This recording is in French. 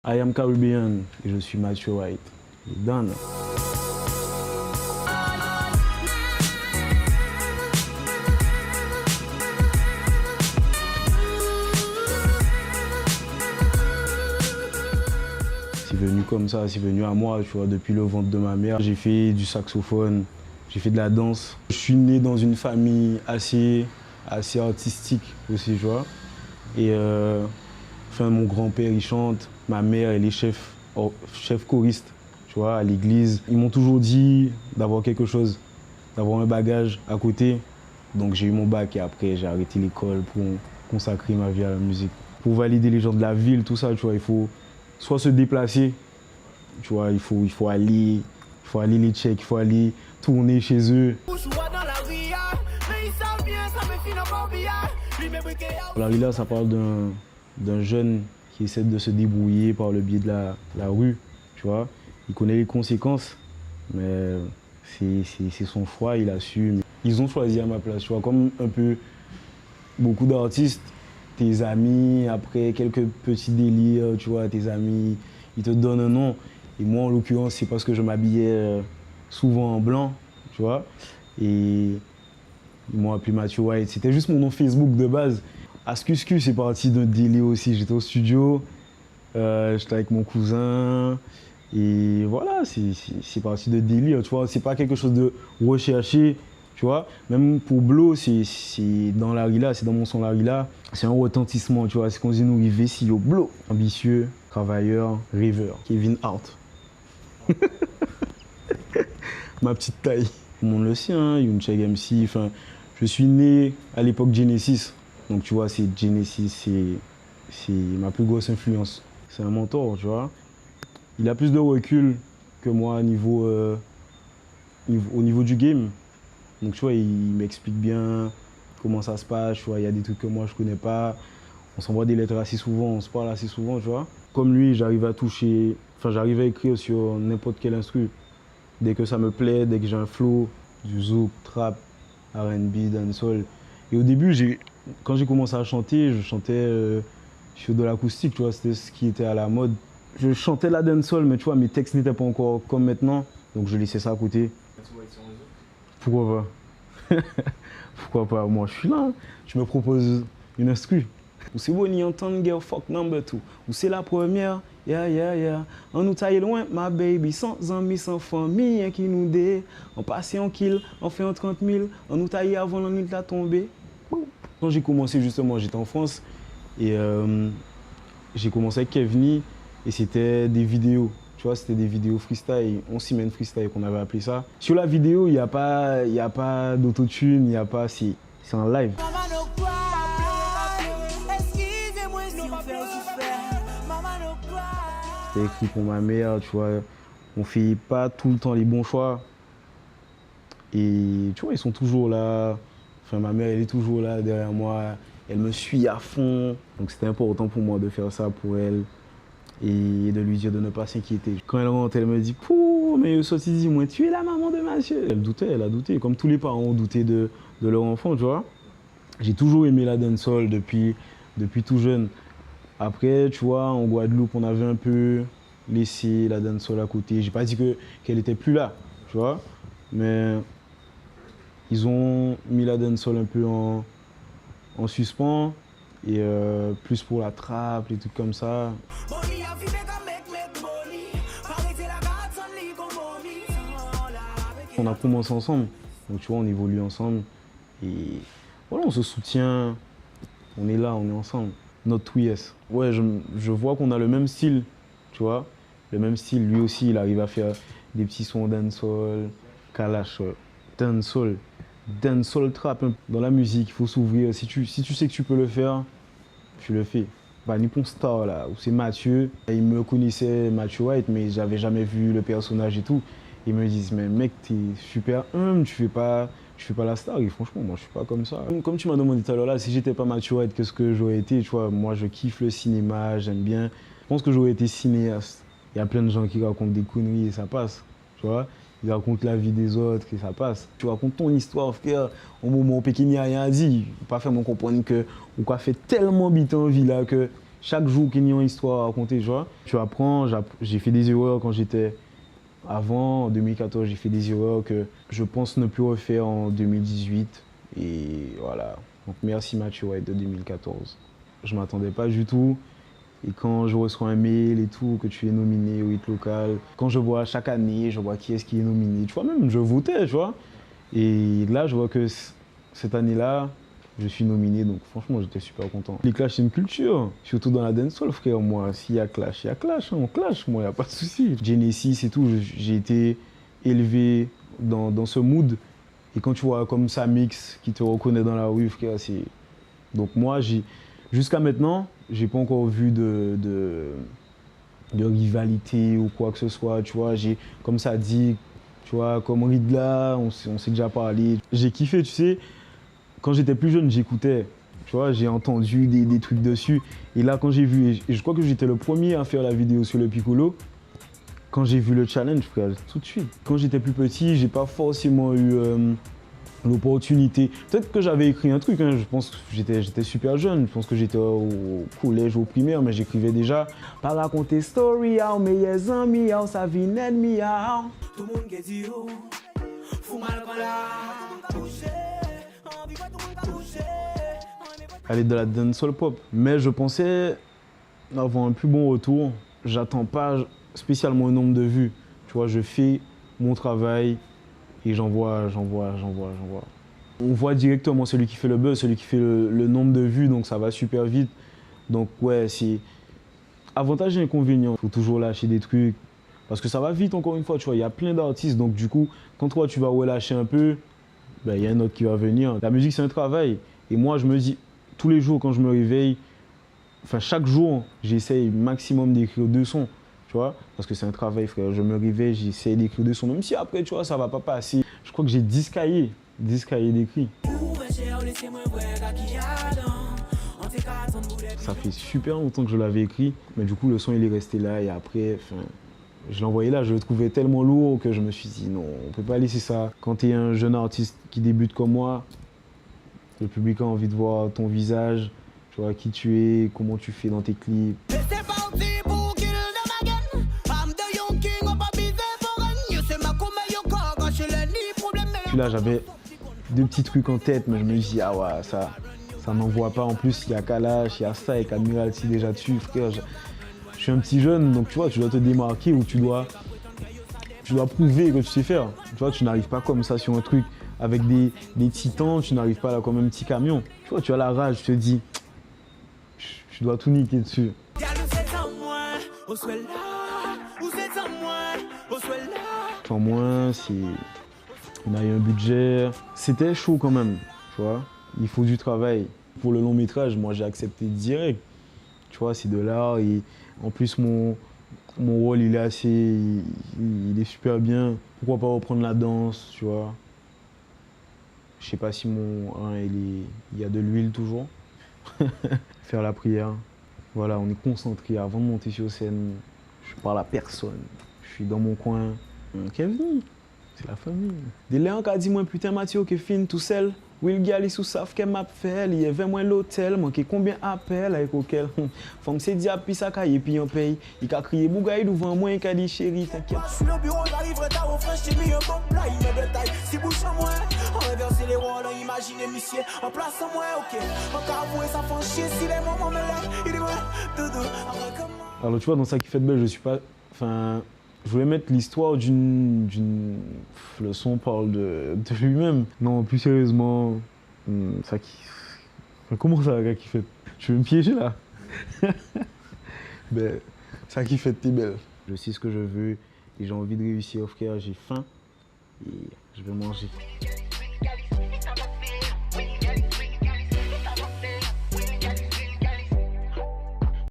I am Caribbean et je suis Mathieu White. Done. C'est venu comme ça, c'est venu à moi, tu vois, depuis le ventre de ma mère. J'ai fait du saxophone, j'ai fait de la danse. Je suis né dans une famille assez artistique aussi, tu vois. Et mon grand-père, il chante, ma mère, elle est chef choriste, tu vois, à l'église. Ils m'ont toujours dit d'avoir quelque chose, d'avoir un bagage à côté. Donc j'ai eu mon bac et après j'ai arrêté l'école pour consacrer ma vie à la musique. Pour valider les gens de la ville, tout ça, tu vois, il faut soit se déplacer, tu vois, il faut aller les check, il faut aller tourner chez eux. La rilla, ça parle d'un jeune qui essaie de se débrouiller par le biais de la rue, tu vois. Il connaît les conséquences, mais c'est son choix, il assume. Ils ont choisi à ma place, tu vois, comme un peu beaucoup d'artistes. Tes amis, après quelques petits délires, tu vois, tes amis, ils te donnent un nom. Et moi, en l'occurrence, c'est parce que je m'habillais souvent en blanc, tu vois. Et ils m'ont appelé Mathieu White. C'était juste mon nom Facebook de base. Ascuscu, c'est parti d'un délire aussi. J'étais au studio, j'étais avec mon cousin. Et voilà, c'est parti de délire, tu vois. C'est pas quelque chose de recherché. Tu vois, même pour Blo, c'est dans la rilla, c'est dans mon son la rilla, c'est un retentissement, tu vois, c'est qu'on dit nous river si yo Blo. Ambitieux, travailleur, rêveur, Kevin Hart. Ma petite taille. Tout le monde le sait, hein, Youncheg MC, enfin, je suis né à l'époque Genesis, donc tu vois, c'est Genesis, c'est ma plus grosse influence. C'est un mentor, tu vois. Il a plus de recul que moi au niveau du game. Donc tu vois, il m'explique bien comment ça se passe, tu vois, il y a des trucs que moi je connais pas. On s'envoie des lettres assez souvent, on se parle assez souvent, tu vois. Comme lui, j'arrive à toucher, enfin j'arrive à écrire sur n'importe quel instru. Dès que ça me plaît, dès que j'ai un flow, du zouk, trap, R&B, dancehall. Et au début, quand j'ai commencé à chanter, je chantais sur de l'acoustique, tu vois, c'était ce qui était à la mode. Je chantais la dancehall, mais tu vois, mes textes n'étaient pas encore comme maintenant, donc je laissais ça à côté. Pourquoi pas? Pourquoi pas? Moi, je suis là. Tu me proposes une instru. Ou c'est bon, y entendre girl fuck number 2. Ou c'est la première. Yeah. On nous taille loin, ma baby. Sans amis, sans famille, qui nous dé. On passe en kill, on fait en 30 000. On nous taille avant la nuit de la tombée. Quand j'ai commencé, justement, j'étais en France. Et j'ai commencé avec Kevni. Et c'était des vidéos. Tu vois, c'était des vidéos freestyle, on s'y mène freestyle qu'on avait appelé ça. Sur la vidéo, il n'y a pas d'autotune, il n'y a pas... C'est en live. C'était écrit pour ma mère, tu vois. On fait pas tout le temps les bons choix. Et tu vois, ils sont toujours là. Enfin, ma mère, elle est toujours là derrière moi. Elle me suit à fond. Donc c'était important pour moi de faire ça pour elle. Et de lui dire de ne pas s'inquiéter. Quand elle rentre, elle me dit « Pouh, mais sorti dit moi, tu es la maman de Mathieu ». Elle a douté, comme tous les parents ont douté de leur enfant, tu vois. J'ai toujours aimé la dancehall depuis tout jeune. Après, tu vois, en Guadeloupe, on avait un peu laissé la dancehall à côté. J'ai pas dit qu'elle était plus là, tu vois. Mais ils ont mis la dancehall un peu en suspens. Et plus pour la trappe, les trucs comme ça. On a commencé ensemble, donc tu vois, on évolue ensemble. Et voilà, on se soutient, on est là, on est ensemble. Notre yes. Ouais, je vois qu'on a le même style, tu vois. Le même style, lui aussi, il arrive à faire des petits sons dancehall, kalash, dancehall trap. Dans la musique, il faut s'ouvrir. Si tu sais que tu peux le faire, tu le fais. Bah, Nippon Star, là, où c'est Mathieu. Il me connaissait, Mathieu White, mais j'avais jamais vu le personnage et tout. Ils me disent, mais mec, t'es super humble, tu fais pas la star. Et franchement, moi, je suis pas comme ça. Comme tu m'as demandé tout à l'heure, là, si j'étais pas Mathieu White, qu'est-ce que j'aurais été, tu vois. Moi, je kiffe le cinéma, j'aime bien. Je pense que j'aurais été cinéaste. Il y a plein de gens qui racontent des conneries et ça passe, tu vois. Ils racontent la vie des autres et ça passe. Tu racontes ton histoire, frère. Au moment où Pékin n'y a rien à dire, pas faire comprendre que on a fait tellement bite en vie là que chaque jour qu'il y a une histoire à raconter, tu vois. Tu apprends, j'ai fait des erreurs quand j'étais avant, en 2014, j'ai fait des erreurs que je pense ne plus refaire en 2018. Et voilà. Donc merci Mathieu White de 2014. Je ne m'attendais pas du tout. Et quand je reçois un mail et tout, que tu es nominé au hit local, quand je vois chaque année, je vois qui est-ce qui est nominé, tu vois, même je votais, tu vois. Et là, je vois que cette année-là, je suis nominé, donc franchement, j'étais super content. Les clashs, c'est une culture, surtout dans la dancehall, frère. Moi, s'il y a clash, il y a clash, hein, on clash, moi, il n'y a pas de souci. Genesis et tout, j'ai été élevé dans ce mood. Et quand tu vois comme ça mix qui te reconnaît dans la rue, frère, c'est... Donc moi, jusqu'à maintenant, j'ai pas encore vu de rivalité ou quoi que ce soit, tu vois. J'ai, comme ça dit, tu vois, comme Ridla, on s'est déjà parlé. J'ai kiffé, tu sais. Quand j'étais plus jeune, j'écoutais, tu vois, j'ai entendu des trucs dessus. Et là, quand j'ai vu, et je crois que j'étais le premier à faire la vidéo sur le Piccolo, quand j'ai vu le challenge, frère, tout de suite. Quand j'étais plus petit, j'ai pas forcément eu l'opportunité. Peut-être que j'avais écrit un truc, hein, je pense que j'étais super jeune, je pense que j'étais au collège ou au primaire, mais j'écrivais déjà. Pas raconter story, meilleurs amis, ça vient ennemi, tout le monde qui dit, fou mal touché. Elle est de la dancehall pop, mais je pensais avoir un plus bon retour. J'attends pas spécialement un nombre de vues. Tu vois, je fais mon travail et j'envoie. On voit directement celui qui fait le buzz, celui qui fait le nombre de vues, donc ça va super vite. Donc ouais, c'est avantage et inconvénient. Il faut toujours lâcher des trucs parce que ça va vite encore une fois. Tu vois, il y a plein d'artistes, donc du coup, quand toi tu vas relâcher un peu, ben, y a un autre qui va venir. La musique, c'est un travail. Et moi, je me dis, tous les jours quand je me réveille, enfin chaque jour, j'essaye maximum d'écrire 2 sons, tu vois, parce que c'est un travail, frère. Je me réveille, j'essaye d'écrire 2 sons, même si après, tu vois, ça va pas passer. Je crois que j'ai 10 cahiers d'écrits. Ça fait super longtemps que je l'avais écrit, mais du coup, le son, il est resté là et après, enfin, je l'ai envoyé là, je le trouvais tellement lourd que je me suis dit non, on peut pas laisser ça. Quand tu es un jeune artiste qui débute comme moi, le public a envie de voir ton visage, tu vois qui tu es, comment tu fais dans tes clips. Puis là, j'avais 2 petits trucs en tête, mais je me dis ah ouais, ça n'envoie pas. En plus, il y a Kalash, il y a ça avec Admiralty déjà dessus, frère. Je suis un petit jeune, donc tu vois, tu dois te démarquer ou tu dois prouver que tu sais faire. Tu vois, tu n'arrives pas comme ça sur un truc avec des titans, tu n'arrives pas là comme un petit camion. Tu vois, tu as la rage, tu te dis, tu dois tout niquer dessus. En moins, on a eu un budget. C'était chaud quand même, tu vois. Il faut du travail. Pour le long métrage, moi j'ai accepté direct. Tu vois, c'est de l'art et en plus mon rôle il est super bien. Pourquoi pas reprendre la danse, tu vois. Je sais pas si mon rein il y a de l'huile toujours. Faire la prière. Voilà, on est concentré avant de monter sur scène. Je parle à personne. Je suis dans mon coin. Kevin, c'est la famille. Dès là, on a dit moi putain Mathieu que fin tout seul. Will Gali sous saf qu'elle m'a fait, il y avait moins l'hôtel, manqué combien appels avec auquel femme c'est dit à puis ça caille puis on paye. Il a crié bougaille devant moi et a dit chérie t'inquiète. Je suis le bureau, j'arriverai tard au fresh, j'ai mis un bon plat, il me détaille. Si bouche en moi, on reverse les rôles, on imagine monsieur en place en moi, ok. On peut avouer ça fait chier si les moments me lèvent, il est moi, doudou. Alors tu vois, dans ça qui fait de belle, je suis pas. Enfin. Je voulais mettre l'histoire d'une... Le son parle de lui-même. Non, plus sérieusement, ça qui... Comment ça, gars, qui fait... Tu veux me piéger, là? Ben, ça qui fait t'es belle. Je sais ce que je veux et j'ai envie de réussir, frère. J'ai faim et je vais manger.